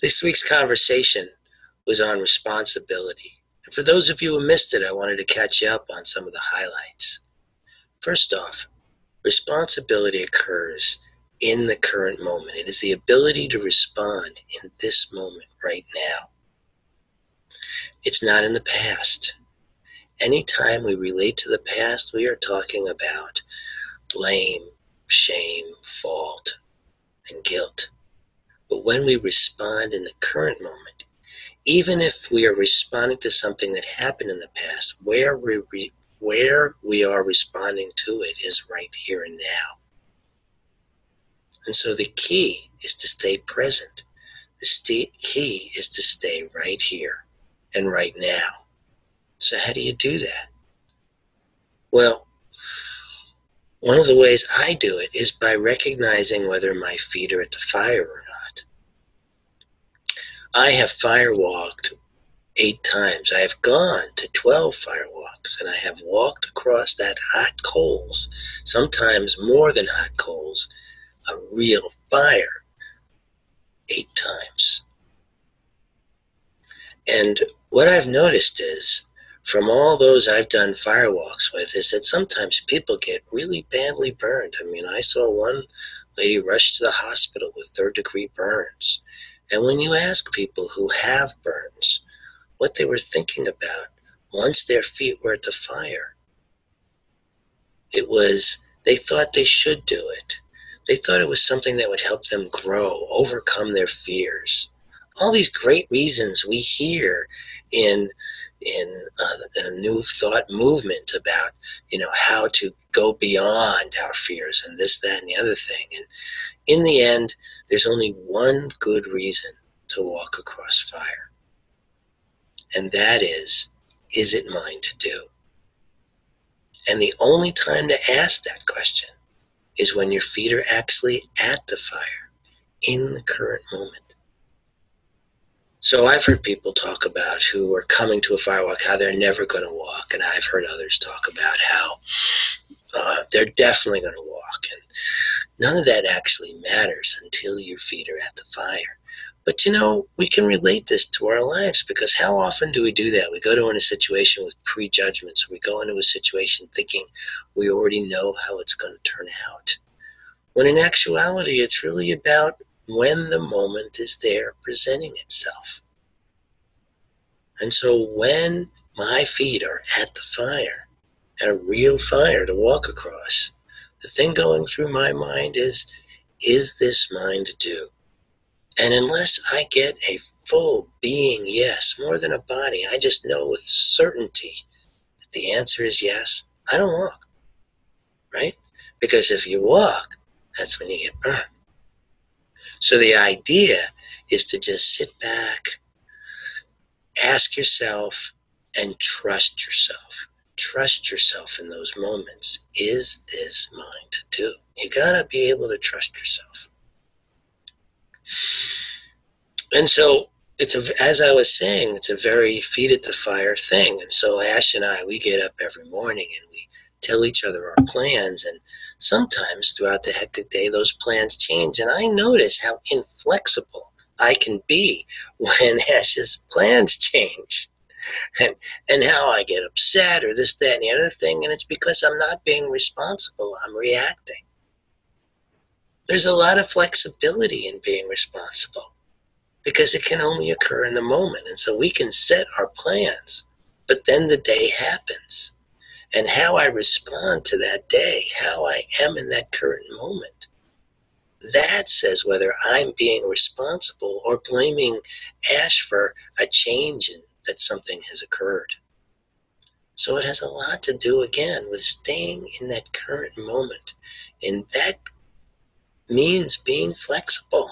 This week's conversation was on responsibility. And for those of you who missed it, I wanted to catch you up on some of the highlights. First off, responsibility occurs in the current moment. It is the ability to respond in this moment right now. It's not in the past. Anytime we relate to the past, we are talking about blame, shame, fault, and guilt. But when we respond in the current moment, even if we are responding to something that happened in the past, where we are responding to it is right here and now. And so the key is to stay present. The key is to stay right here and right now. So how do you do that? Well, one of the ways I do it is by recognizing whether my feet are at the fire or not. I have firewalked 8 times. I have gone to 12 firewalks, and I have walked across that hot coals, sometimes more than hot coals, a real fire, 8 times. And what I've noticed is, from all those I've done firewalks with, is that sometimes people get really badly burned. I mean, I saw one lady rush to the hospital with 3rd-degree burns. And when you ask people who have burns what they were thinking about once their feet were at the fire, it was they thought they should do it. They thought it was something that would help them grow, overcome their fears. All these great reasons we hear in a new thought movement about, how to go beyond our fears and this, that, and the other thing. And in the end, there's only one good reason to walk across fire. And that is it mine to do? And the only time to ask that question is when your feet are actually at the fire, in the current moment. So I've heard people talk about who are coming to a firewalk, how they're never going to walk. And I've heard others talk about how they're definitely going to walk. And none of that actually matters until your feet are at the fire. But we can relate this to our lives, because how often do we do that? We go to a situation with prejudgments. We go into a situation thinking we already know how it's going to turn out. When in actuality, it's really about when the moment is there presenting itself. And so when my feet are at the fire, at a real fire to walk across, the thing going through my mind is this mine to do? And unless I get a full being yes, more than a body, I just know with certainty that the answer is yes, I don't walk, right? Because if you walk, that's when you get burned. So the idea is to just sit back, ask yourself, and trust yourself. Trust yourself in those moments. Is this mine to do? You gotta be able to trust yourself. And so as I was saying, it's a very feet at the fire thing. And so Ash and I, we get up every morning and we tell each other our plans. And sometimes throughout the hectic day, those plans change. And I notice how inflexible I can be when Ash's plans change. And how I get upset or this, that, and the other thing. And it's because I'm not being responsible. I'm reacting. There's a lot of flexibility in being responsible, because it can only occur in the moment. And so we can set our plans, but then the day happens. And how I respond to that day, how I am in that current moment, that says whether I'm being responsible or blaming Ash for a change in that something has occurred. So it has a lot to do, again, with staying in that current moment. And that means being flexible.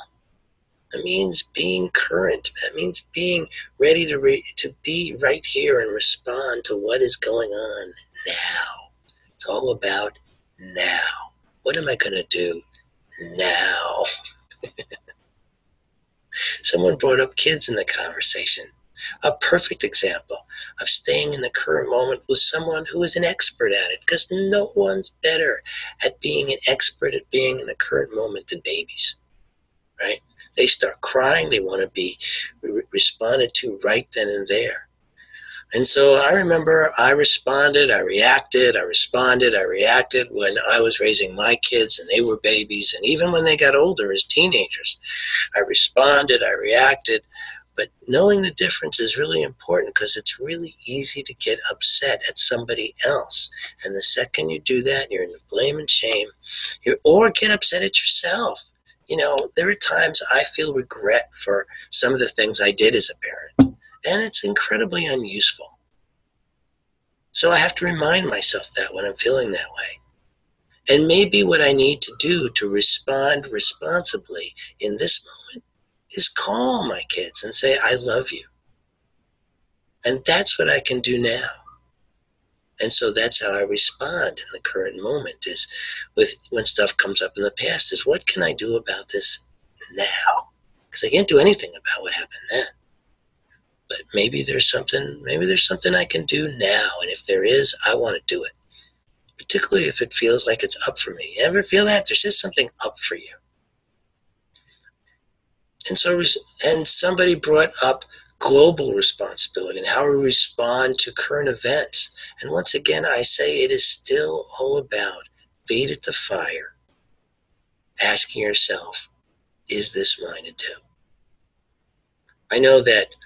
It means being current. That means being ready to be right here and respond to what is going on now. It's all about now. What am I going to do now? Someone brought up kids in the conversation. A perfect example of staying in the current moment with someone who is an expert at it, because no one's better at being an expert at being in the current moment than babies, right? They start crying. They want to be responded to right then and there. And so I remember I responded, I reacted, I responded, I reacted when I was raising my kids and they were babies. And even when they got older as teenagers, I responded, I reacted. But knowing the difference is really important because it's really easy to get upset at somebody else. And the second you do that, you're in the blame and shame, or get upset at yourself. There are times I feel regret for some of the things I did as a parent, and it's incredibly unuseful. So I have to remind myself that when I'm feeling that way. And maybe what I need to do to respond responsibly in this moment is call my kids and say, I love you. And that's what I can do now. And so that's how I respond in the current moment, is when stuff comes up in the past, is what can I do about this now? Because I can't do anything about what happened then. But maybe there's something I can do now. And if there is, I want to do it. Particularly if it feels like it's up for me. You ever feel that? There's just something up for you. And somebody brought up global responsibility and how we respond to current events. And once again, I say it is still all about feet at the fire, asking yourself, is this mine to do? I know that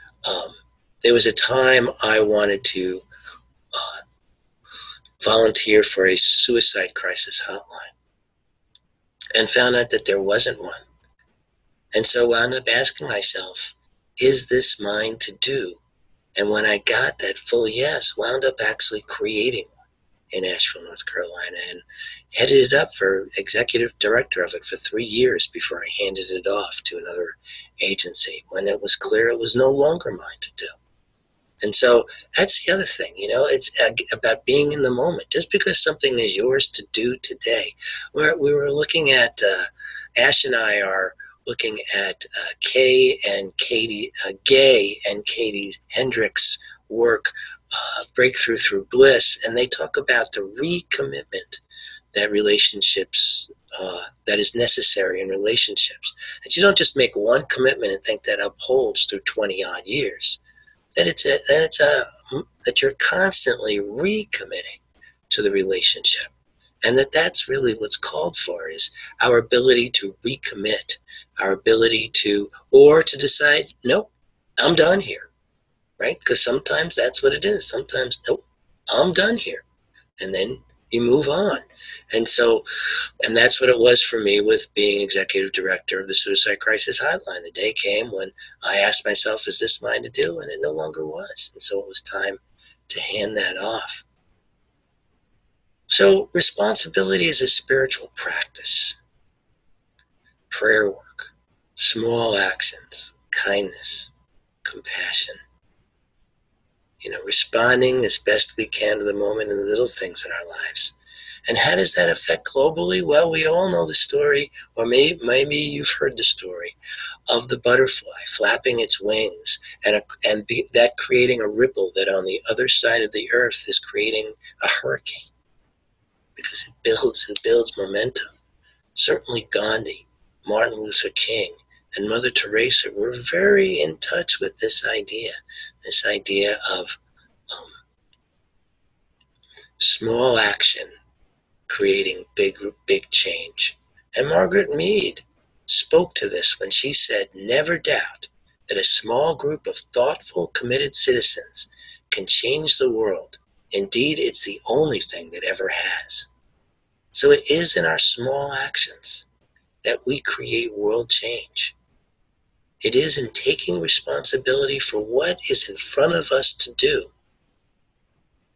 there was a time I wanted to volunteer for a suicide crisis hotline and found out that there wasn't one. And so I wound up asking myself, is this mine to do? And when I got that full yes, wound up actually creating one in Asheville, North Carolina, and headed it up for executive director of it for 3 years before I handed it off to another agency when it was clear it was no longer mine to do. And so that's the other thing, it's about being in the moment. Just because something is yours to do today. We were looking at, Ash and I are looking at Gay and Katie Hendricks' work, Breakthrough Through Bliss, and they talk about the recommitment that that is necessary in relationships. That you don't just make one commitment and think that upholds through 20 odd years. That you're constantly recommitting to the relationship, and that's really what's called for, is our ability to recommit, our ability to decide, nope, I'm done here, right? Because sometimes that's what it is. Sometimes, nope, I'm done here, and then you move on. And that's what it was for me with being executive director of the Suicide Crisis Hotline. The day came when I asked myself, is this mine to do? And it no longer was. And so it was time to hand that off. So responsibility is a spiritual practice. Prayer work, small actions, kindness, compassion. Responding as best we can to the moment and the little things in our lives. And how does that affect globally? Well, we all know the story, or maybe you've heard the story of the butterfly flapping its wings and that creating a ripple that on the other side of the earth is creating a hurricane, because it builds and builds momentum. Certainly Gandhi, Martin Luther King, and Mother Teresa were very in touch with this idea of small action creating big change. And Margaret Mead spoke to this when she said, never doubt that a small group of thoughtful, committed citizens can change the world. Indeed, it's the only thing that ever has. So it is in our small actions that we create world change. It is in taking responsibility for what is in front of us to do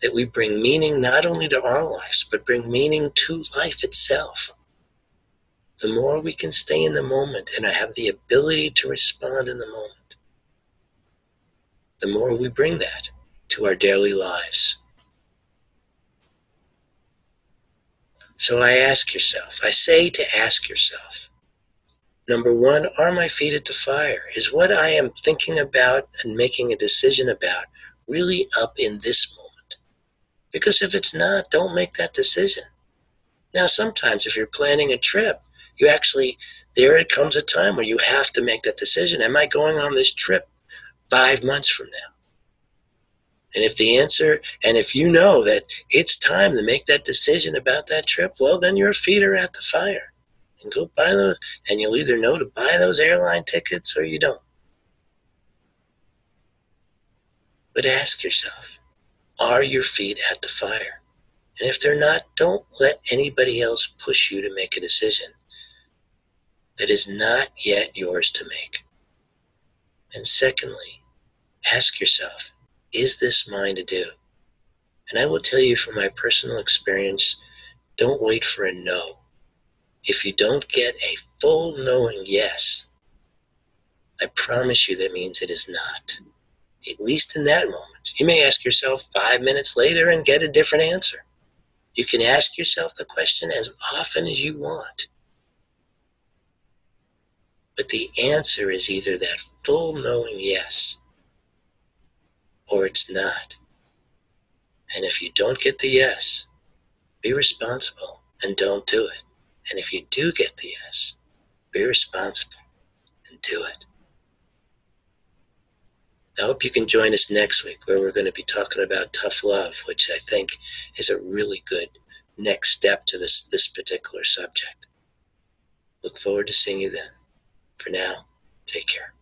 that we bring meaning not only to our lives, but bring meaning to life itself. The more we can stay in the moment and have the ability to respond in the moment, the more we bring that to our daily lives. So I say to ask yourself, number one, are my feet at the fire? Is what I am thinking about and making a decision about really up in this moment? Because if it's not, don't make that decision. Now, sometimes if you're planning a trip, you actually there comes a time where you have to make that decision. Am I going on this trip 5 months from now? And if the answer, and if you know that it's time to make that decision about that trip, well, then your feet are at the fire. And go buy those, and you'll either know to buy those airline tickets or you don't. But ask yourself, are your feet at the fire? And if they're not, don't let anybody else push you to make a decision that is not yet yours to make. And secondly, ask yourself, is this mine to do? And I will tell you from my personal experience, don't wait for a no. If you don't get a full knowing yes, I promise you that means it is not. At least in that moment. You may ask yourself 5 minutes later and get a different answer. You can ask yourself the question as often as you want. But the answer is either that full knowing yes, or it's not. And if you don't get the yes, be responsible and don't do it. And if you do get the yes, be responsible and do it. I hope you can join us next week, where we're going to be talking about tough love, which I think is a really good next step to this particular subject. Look forward to seeing you then. For now, take care.